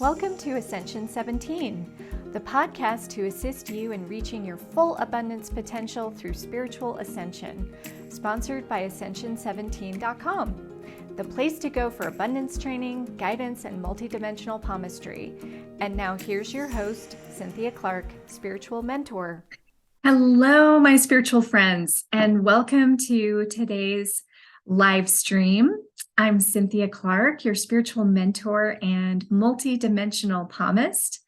Welcome to Ascension 17, the podcast to assist you in reaching your full abundance potential through spiritual ascension, sponsored by Ascension17.com, the place to go for abundance training, guidance, and multidimensional palmistry. And now here's your host, Cynthia Clark, spiritual mentor. Hello, my spiritual friends, and welcome to today's live stream. I'm Cynthia Clark, your spiritual mentor and multidimensional palmist.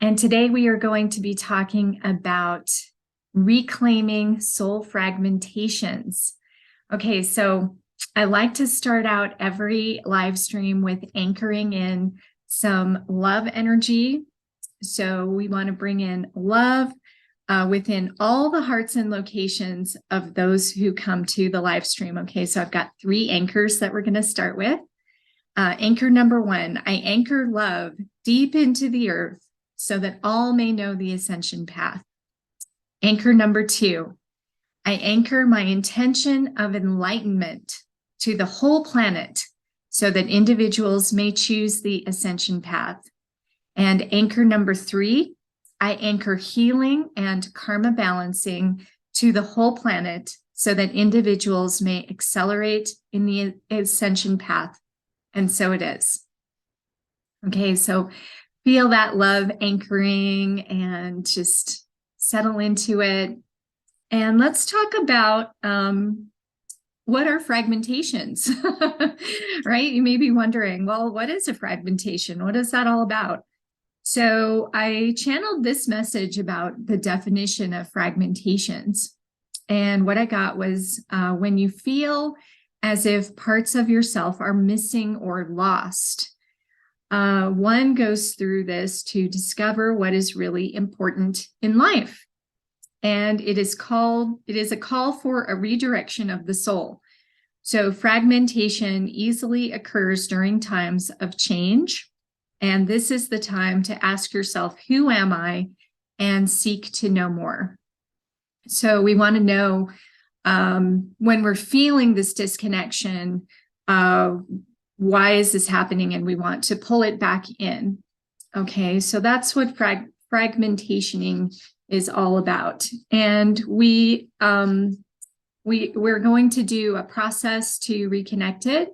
And today we are going to be talking about reclaiming soul fragmentations. Okay, so I like to start out every live stream with anchoring in some love energy. So we want to bring in love within all the hearts and locations of those who come to the live stream. Okay, so I've got 3 anchors that we're going to start with. Anchor number 1, I anchor love deep into the earth so that all may know the ascension path. Anchor number 2, I anchor my intention of enlightenment to the whole planet so that individuals may choose the ascension path. And anchor number 3, I anchor healing and karma balancing to the whole planet so that individuals may accelerate in the ascension path. And so it is. Okay, so feel that love anchoring and just settle into it. And let's talk about what are fragmentations, right? You may be wondering, well, what is a fragmentation? What is that all about? So I channeled this message about the definition of fragmentations. And what I got was when you feel as if parts of yourself are missing or lost, one goes through this to discover what is really important in life. And it is a call for a redirection of the soul. So fragmentation easily occurs during times of change. And this is the time to ask yourself, who am I? And seek to know more. So we want to know when we're feeling this disconnection, why is this happening? And we want to pull it back in. Okay, so that's what fragmentationing is all about. And we're going to do a process to reconnect it.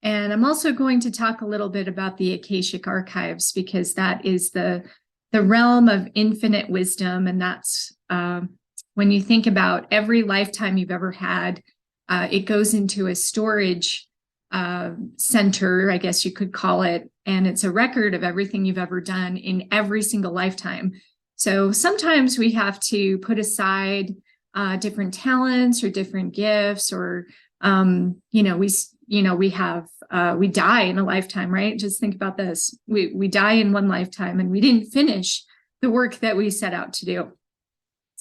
And I'm also going to talk a little bit about the Akashic Archives, because that is the realm of infinite wisdom. And that's when you think about every lifetime you've ever had, it goes into a storage center, I guess you could call it. And it's a record of everything you've ever done in every single lifetime. So sometimes we have to put aside different talents or different gifts, or, we die in a lifetime, right? Just think about this. We die in one lifetime and we didn't finish the work that we set out to do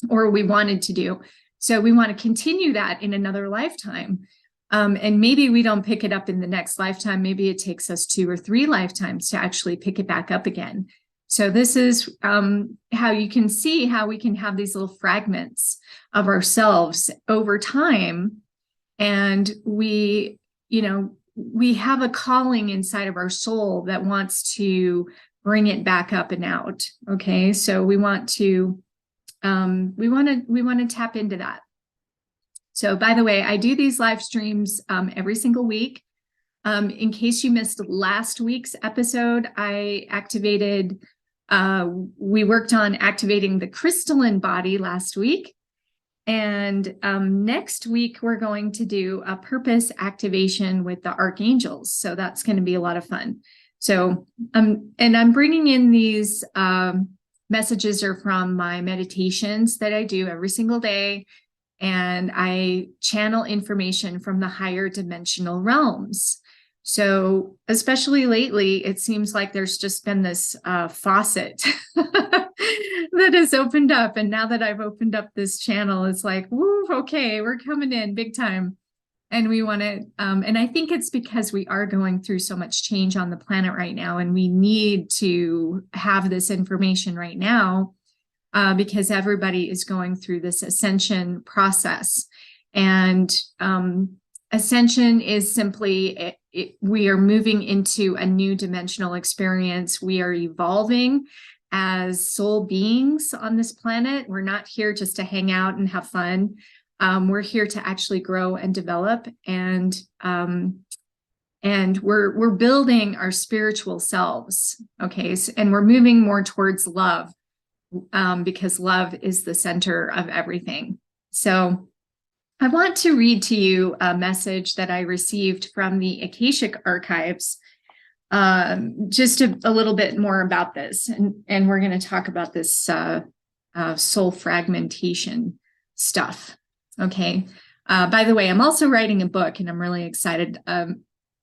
or we wanted to do. So we want to continue that in another lifetime. And maybe we don't pick it up in the next lifetime. Maybe it takes us 2 or 3 lifetimes to actually pick it back up again. So this is how you can see how we can have these little fragments of ourselves over time. And we have a calling inside of our soul that wants to bring it back up and out. Okay, so we want to tap into that. So by the way, I do these live streams every single week. In case you missed last week's episode, we worked on activating the crystalline body last week. And next week, we're going to do a purpose activation with the archangels. So that's going to be a lot of fun. So, and I'm bringing in these messages are from my meditations that I do every single day. And I channel information from the higher dimensional realms. So especially lately, it seems like there's just been this faucet that has opened up. And now that I've opened up this channel, it's like, woo, okay, we're coming in big time. And we want to, and I think it's because we are going through so much change on the planet right now. And we need to have this information right now because everybody is going through this ascension process. And Ascension is simply we are moving into a new dimensional experience. We are evolving as soul beings on this planet. We're not here just to hang out and have fun. We're here to actually grow and develop, and we're building our spiritual selves. Okay, and we're moving more towards love, because love is the center of everything. So I want to read to you a message that I received from the Akashic Archives, just a little bit more about this. And we're going to talk about this soul fragmentation stuff. Okay. By the way, I'm also writing a book, and I'm really excited.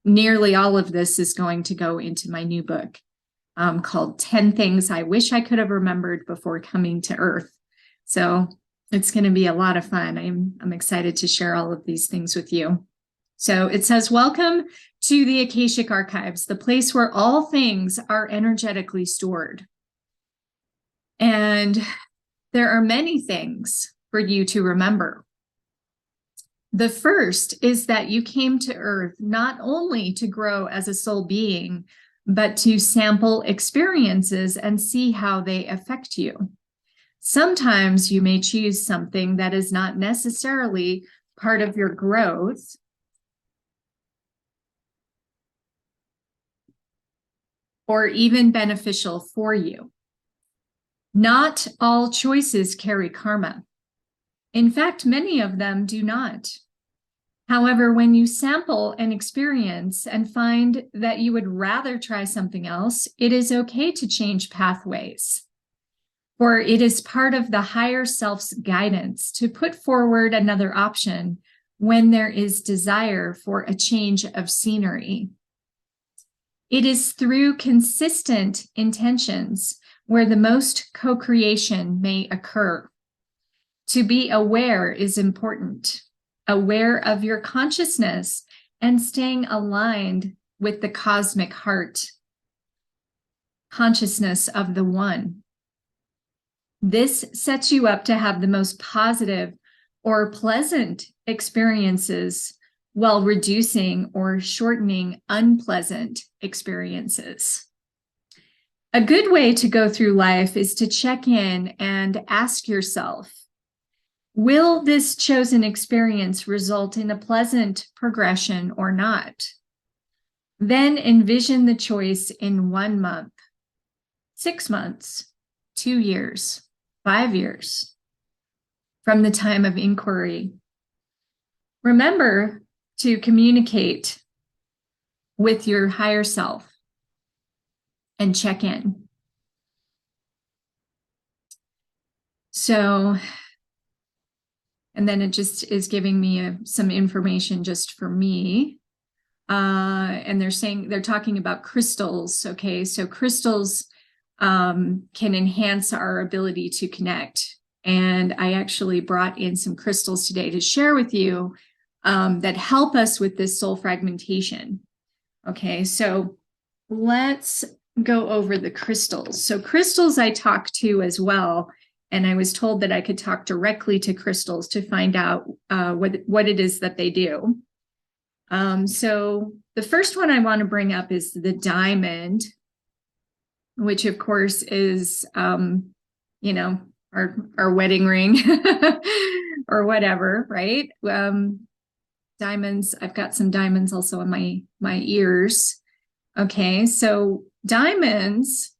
Nearly all of this is going to go into my new book, called 10 Things I Wish I Could Have Remembered Before Coming to Earth. So it's going to be a lot of fun. I'm excited to share all of these things with you. So it says, welcome to the Akashic Archives, the place where all things are energetically stored. And there are many things for you to remember. The first is that you came to Earth not only to grow as a soul being, but to sample experiences and see how they affect you. Sometimes you may choose something that is not necessarily part of your growth, or even beneficial for you. Not all choices carry karma. In fact, many of them do not. However, when you sample an experience and find that you would rather try something else, it is okay to change pathways. For it is part of the higher self's guidance to put forward another option when there is desire for a change of scenery. It is through consistent intentions where the most co-creation may occur. To be aware is important, aware of your consciousness and staying aligned with the cosmic heart, consciousness of the One. This sets you up to have the most positive or pleasant experiences while reducing or shortening unpleasant experiences. A good way to go through life is to check in and ask yourself, will this chosen experience result in a pleasant progression or not? Then envision the choice in 1 month, 6 months, 2 years, 5 years from the time of inquiry. Remember to communicate with your higher self and check in. So, and then it just is giving me some information just for me. And they're talking about crystals. Okay, so crystals can enhance our ability to connect. And I actually brought in some crystals today to share with you that help us with this soul fragmentation. Okay, so let's go over the crystals. So crystals I talk to as well, and I was told that I could talk directly to crystals to find out what it is that they do. So the first one I want to bring up is the diamond, which of course is, you know, our wedding ring or whatever, right? Diamonds, I've got some diamonds also in my ears. Okay, so diamonds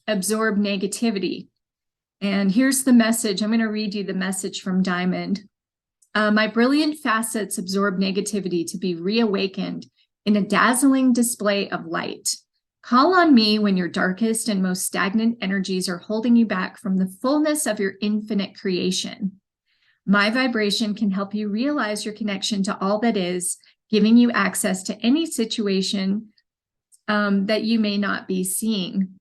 absorb negativity. And here's the message. I'm going to read you the message from Diamond. My brilliant facets absorb negativity to be reawakened in a dazzling display of light. Call on me when your darkest and most stagnant energies are holding you back from the fullness of your infinite creation. My vibration can help you realize your connection to all that is, giving you access to any situation that you may not be seeing.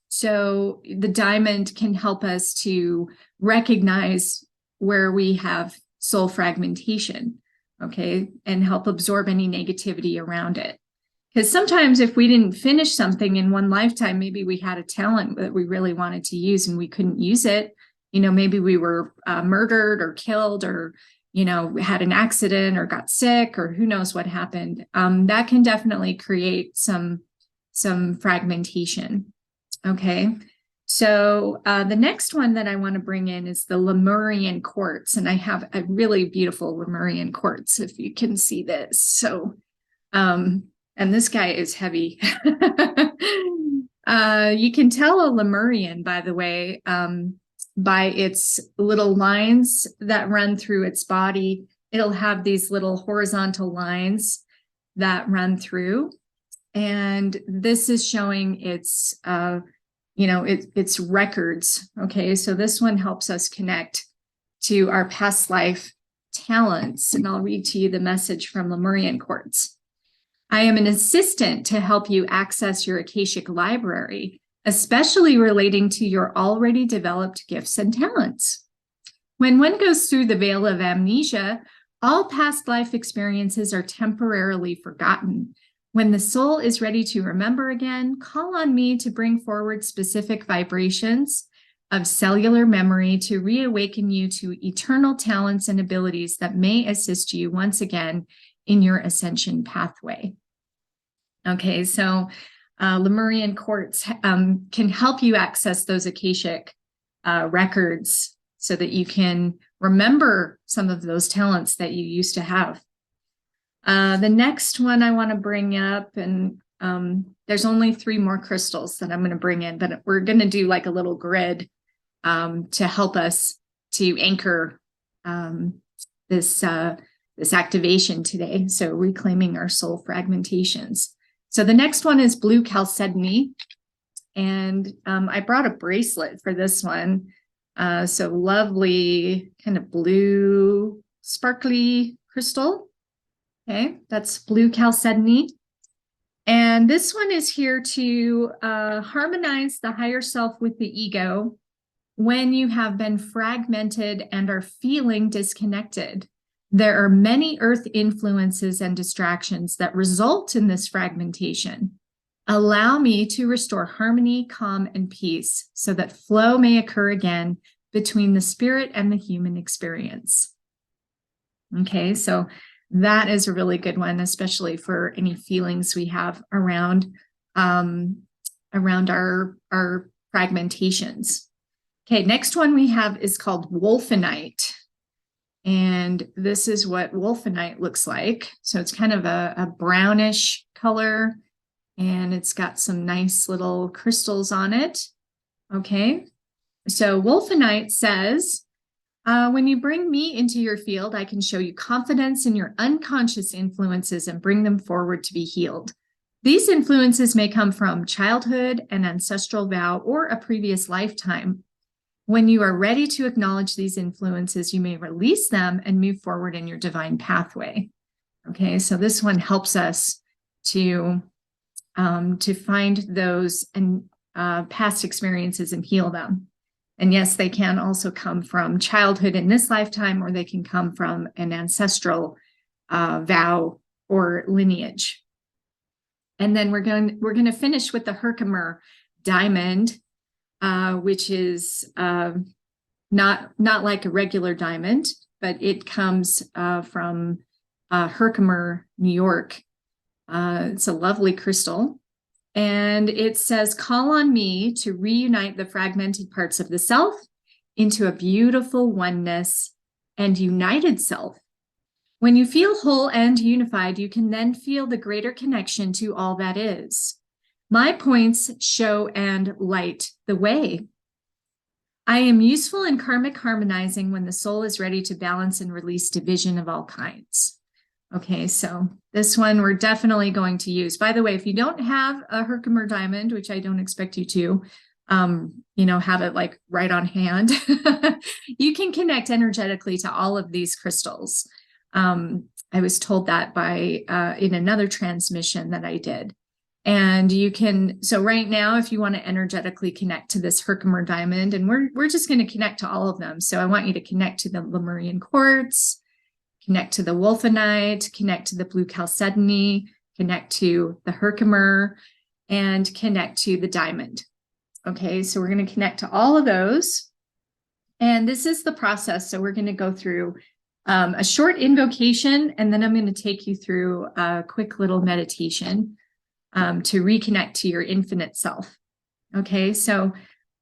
So the diamond can help us to recognize where we have soul fragmentation, okay, and help absorb any negativity around it. Because sometimes if we didn't finish something in one lifetime, maybe we had a talent that we really wanted to use and we couldn't use it. You know, maybe we were murdered or killed or, had an accident or got sick, or who knows what happened. That can definitely create some fragmentation. Okay. So the next one that I want to bring in is the Lemurian quartz. And I have a really beautiful Lemurian quartz, if you can see this. So, and this guy is heavy. You can tell a Lemurian, by the way, by its little lines that run through its body. It'll have these little horizontal lines that run through. And this is showing its records. Okay, so this one helps us connect to our past life talents. And I'll read to you the message from Lemurian quartz. I am an assistant to help you access your Akashic library, especially relating to your already developed gifts and talents. When one goes through the veil of amnesia, all past life experiences are temporarily forgotten. When the soul is ready to remember again, call on me to bring forward specific vibrations of cellular memory to reawaken you to eternal talents and abilities that may assist you once again in your ascension pathway. Okay, so Lemurian quartz can help you access those Akashic records so that you can remember some of those talents that you used to have. The next one I want to bring up, and there's only 3 more crystals that I'm going to bring in, but we're going to do like a little grid to help us to anchor this activation today. So reclaiming our soul fragmentations. So the next one is blue chalcedony, and I brought a bracelet for this one. So lovely kind of blue sparkly crystal. Okay, that's blue chalcedony. And this one is here to harmonize the higher self with the ego when you have been fragmented and are feeling disconnected. There are many earth influences and distractions that result in this fragmentation. Allow me to restore harmony, calm, and peace so that flow may occur again between the spirit and the human experience. Okay, so that is a really good one, especially for any feelings we have around our fragmentations. Okay, next one we have is called wolfenite. And this is what wolfenite looks like. So it's kind of a brownish color, and it's got some nice little crystals on it. Okay, so wolfenite says, when you bring me into your field, I can show you confidence in your unconscious influences and bring them forward to be healed. These influences may come from childhood, an ancestral vow, or a previous lifetime. When you are ready to acknowledge these influences, you may release them and move forward in your divine pathway. Okay, so this one helps us to find those and past experiences and heal them. And yes, they can also come from childhood in this lifetime, or they can come from an ancestral vow or lineage. And then we're going to finish with the Herkimer diamond, which is not like a regular diamond, but it comes from Herkimer, New York. It's a lovely crystal. And it says, call on me to reunite the fragmented parts of the self into a beautiful oneness and united self. When you feel whole and unified, you can then feel the greater connection to all that is. My points show and light the way. I am useful in karmic harmonizing when the soul is ready to balance and release division of all kinds. Okay, so this one we're definitely going to use. By the way, if you don't have a Herkimer diamond, which I don't expect you to, have it like right on hand, you can connect energetically to all of these crystals. I was told that by in another transmission that I did. And you can, so right now, if you want to energetically connect to this Herkimer diamond, and we're just going to connect to all of them. So I want you to connect to the Lemurian quartz, connect to the wolfenite, connect to the blue chalcedony, connect to the Herkimer, and connect to the diamond. Okay, so we're going to connect to all of those. And this is the process. So we're going to go through a short invocation, and then I'm going to take you through a quick little meditation to reconnect to your infinite self. Okay, so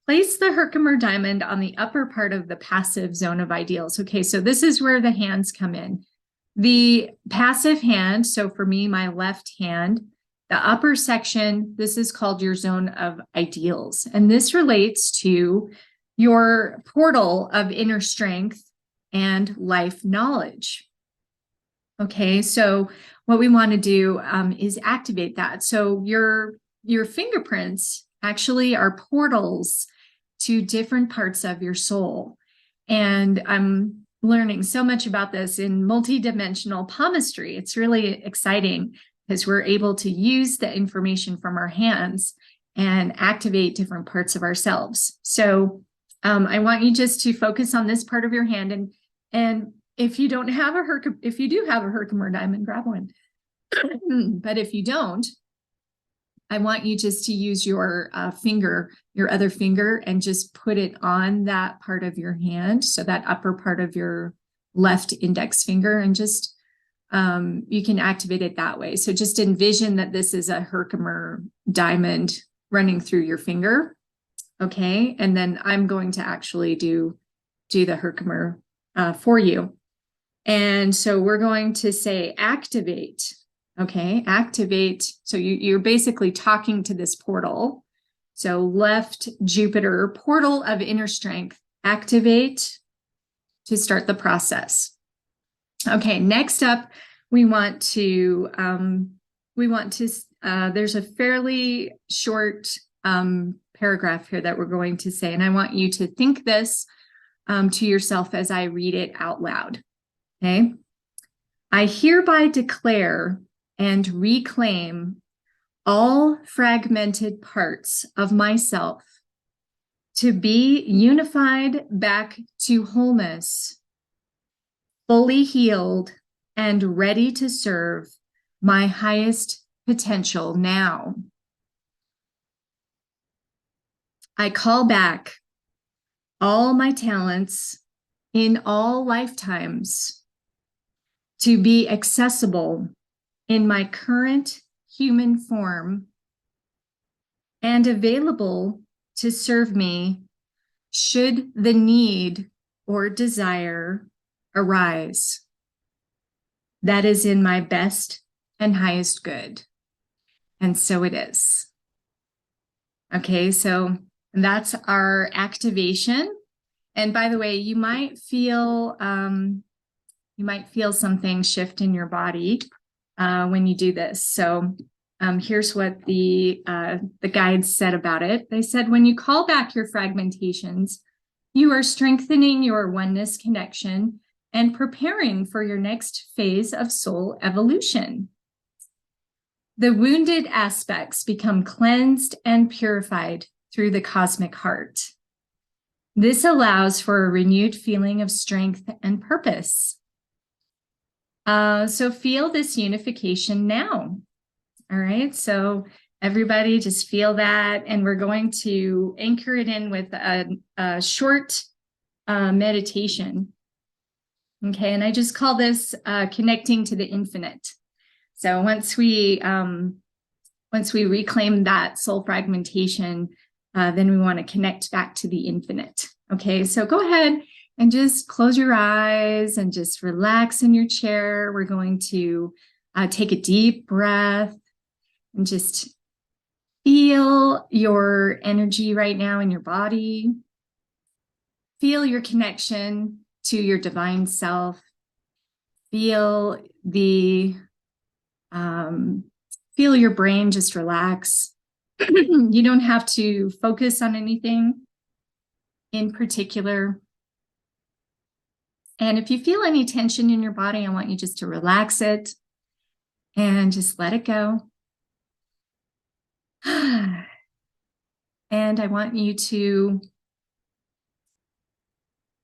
place the Herkimer diamond on the upper part of the passive zone of ideals. Okay, so this is where the hands come in. The passive hand, so for me, my left hand, the upper section, this is called your zone of ideals. And this relates to your portal of inner strength and life knowledge. Okay, so what we want to do is activate that. So your fingerprints actually are portals to different parts of your soul. And I'm learning so much about this in multidimensional palmistry. It's really exciting because we're able to use the information from our hands and activate different parts of ourselves. So I want you just to focus on this part of your hand, and if you don't have if you do have a Herkimer diamond, grab one. But if you don't, I want you just to use your finger, your other finger, and just put it on that part of your hand. So that upper part of your left index finger, and just you can activate it that way. So just envision that this is a Herkimer diamond running through your finger. Okay. And then I'm going to actually do the Herkimer for you. And so we're going to say activate. Okay, activate. So you're basically talking to this portal. So left Jupiter, portal of inner strength, activate to start the process. Okay, next up, we want to, there's a fairly short paragraph here that we're going to say, and I want you to think this to yourself as I read it out loud. Okay, I hereby declare and reclaim all fragmented parts of myself to be unified back to wholeness, fully healed and ready to serve my highest potential now. I call back all my talents in all lifetimes to be accessible in my current human form and available to serve me should the need or desire arise. That is in my best and highest good. And so it is. Okay, so that's our activation. And by the way, you might feel something shift in your body when you do this. So here's what the guides said about it. They said, when you call back your fragmentations, you are strengthening your oneness connection and preparing for your next phase of soul evolution. The wounded aspects become cleansed and purified through the cosmic heart. This allows for a renewed feeling of strength and purpose. So feel this unification now. All right, so everybody just feel that, and we're going to anchor it in with a short meditation. Okay, and I just call this connecting to the infinite. So once we reclaim that soul fragmentation, then we want to connect back to the infinite. Okay, so go ahead and just close your eyes and just relax in your chair. We're going to take a deep breath and just feel your energy right now in your body. Feel your connection to your divine self. Feel feel your brain just relax. You don't have to focus on anything in particular. And if you feel any tension in your body, I want you just to relax it and just let it go. And I want you to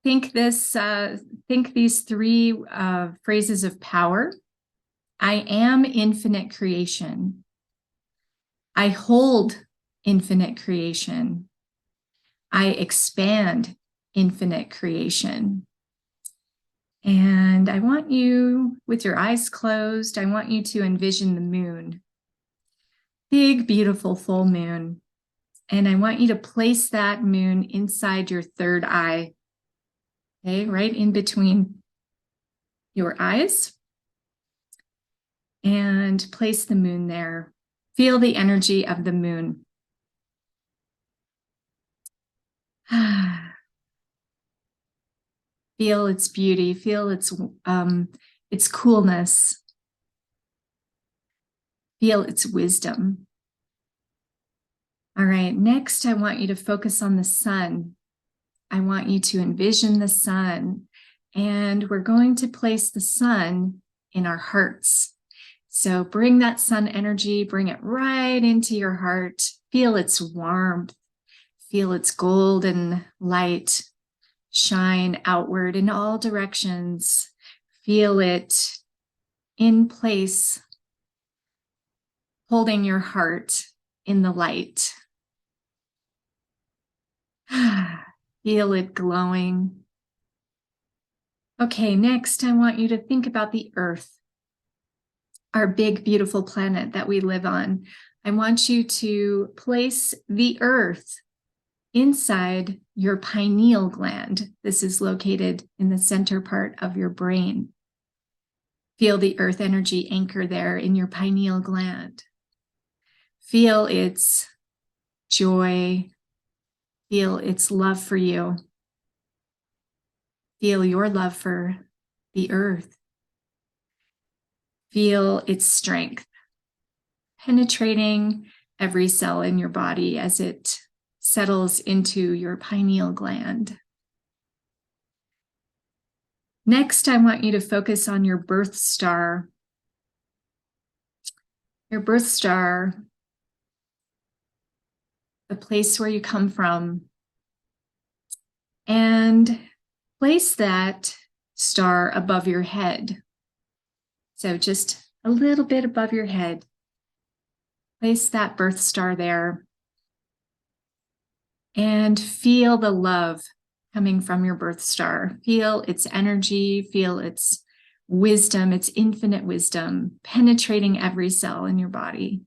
think these three phrases of power. I am infinite creation. I hold infinite creation. I expand infinite creation. And I want you, with your eyes closed, I want you to envision the moon. Big, beautiful full moon. And I want you to place that moon inside your third eye. Okay, right in between your eyes. And place the moon there. Feel the energy of the moon. Feel its beauty, feel its coolness, feel its wisdom. All right, next I want you to focus on the sun. I want you to envision the sun, and we're going to place the sun in our hearts. So bring that sun energy, bring it right into your heart. Feel its warmth, feel its golden light shine outward in all directions. Feel it in place, holding your heart in the light. Feel it glowing. Okay, next I want you to think about the earth, our big, beautiful planet that we live on. I want you to place the earth inside your pineal gland. This is located in the center part of your brain. Feel the earth energy anchor there in your pineal gland. Feel its joy. Feel its love for you. Feel your love for the earth. Feel its strength, penetrating every cell in your body as it settles into your pineal gland. Next, I want you to focus on your birth star. Your birth star, the place where you come from, and place that star above your head. So just a little bit above your head. Place that birth star there. And feel the love coming from your birth star. Feel its energy, feel its wisdom, its infinite wisdom, penetrating every cell in your body.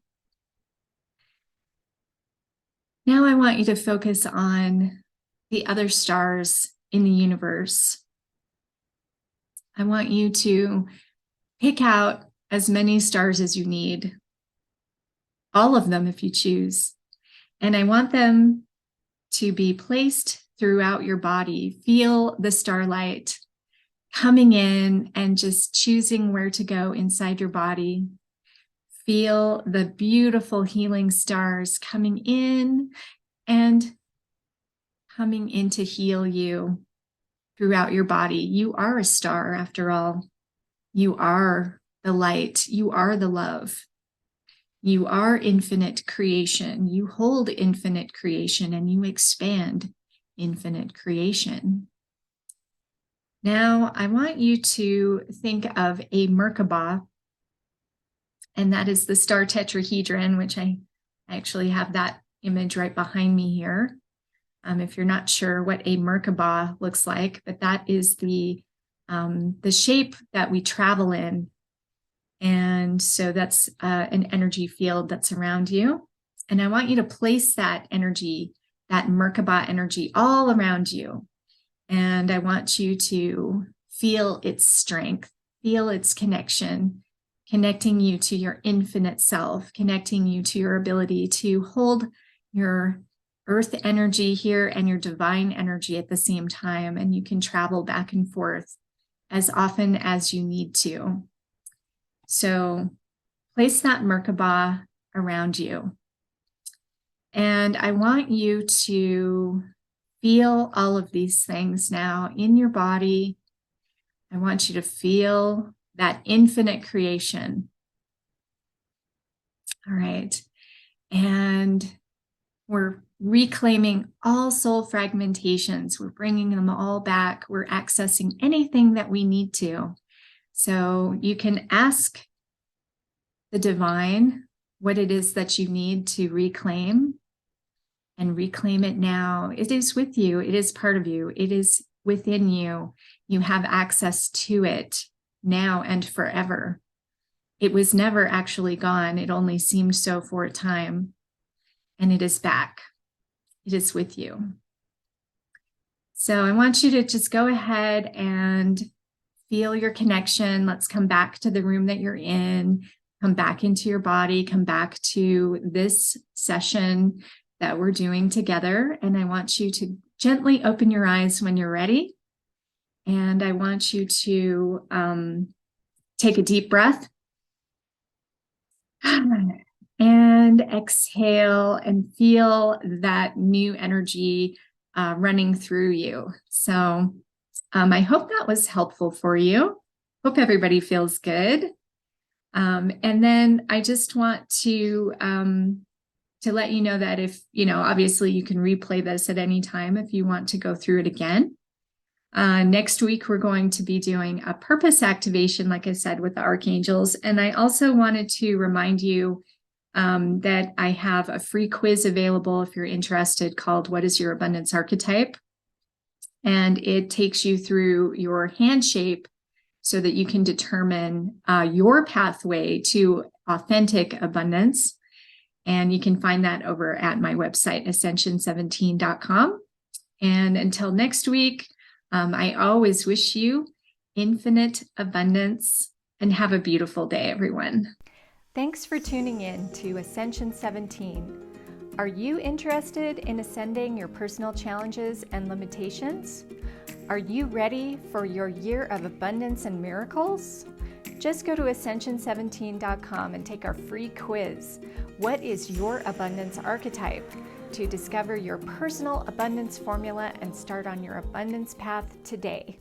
Now I want you to focus on the other stars in the universe. I want you to pick out as many stars as you need, all of them if you choose. And I want them to be placed throughout your body. Feel the starlight coming in and just choosing where to go inside your body. Feel the beautiful healing stars coming in and coming in to heal you throughout your body. You are a star after all. You are the light. You are the love. You are infinite creation. You hold infinite creation and you expand infinite creation. Now, I want you to think of a Merkaba, and that is the star tetrahedron, which I actually have that image right behind me here. If you're not sure what a Merkaba looks like, but that is the shape that we travel in. And so that's an energy field that's around you. And I want you to place that energy, that Merkaba energy, all around you. And I want you to feel its strength, feel its connection, connecting you to your infinite self, connecting you to your ability to hold your earth energy here and your divine energy at the same time. And you can travel back and forth as often as you need to. So place that Merkaba around you. And I want you to feel all of these things now in your body. I want you to feel that infinite creation. All right. And we're reclaiming all soul fragmentations. We're bringing them all back. We're accessing anything that we need to. So you can ask the divine what it is that you need to reclaim, and reclaim it now. It is with you. It is part of you. It is within you. You have access to it now and forever. It was never actually gone. It only seemed so for a time. And it is back. It is with you. So I want you to just go ahead and feel your connection. Let's come back to the room that you're in. Come back into your body. Come back to this session that we're doing together. And I want you to gently open your eyes when you're ready. And I want you to take a deep breath. And exhale and feel that new energy running through you. So I hope that was helpful for you. Hope everybody feels good. And then I just want to let you know that if, obviously you can replay this at any time if you want to go through it again. Next week, we're going to be doing a purpose activation, like I said, with the archangels. And I also wanted to remind you that I have a free quiz available if you're interested called What is Your Abundance Archetype? And it takes you through your hand shape so that you can determine your pathway to authentic abundance. And you can find that over at my website, ascension17.com. And until next week, I always wish you infinite abundance and have a beautiful day, everyone. Thanks for tuning in to Ascension 17. Are you interested in ascending your personal challenges and limitations? Are you ready for your year of abundance and miracles? Just go to ascension17.com and take our free quiz, What is your abundance archetype? To discover your personal abundance formula and start on your abundance path today.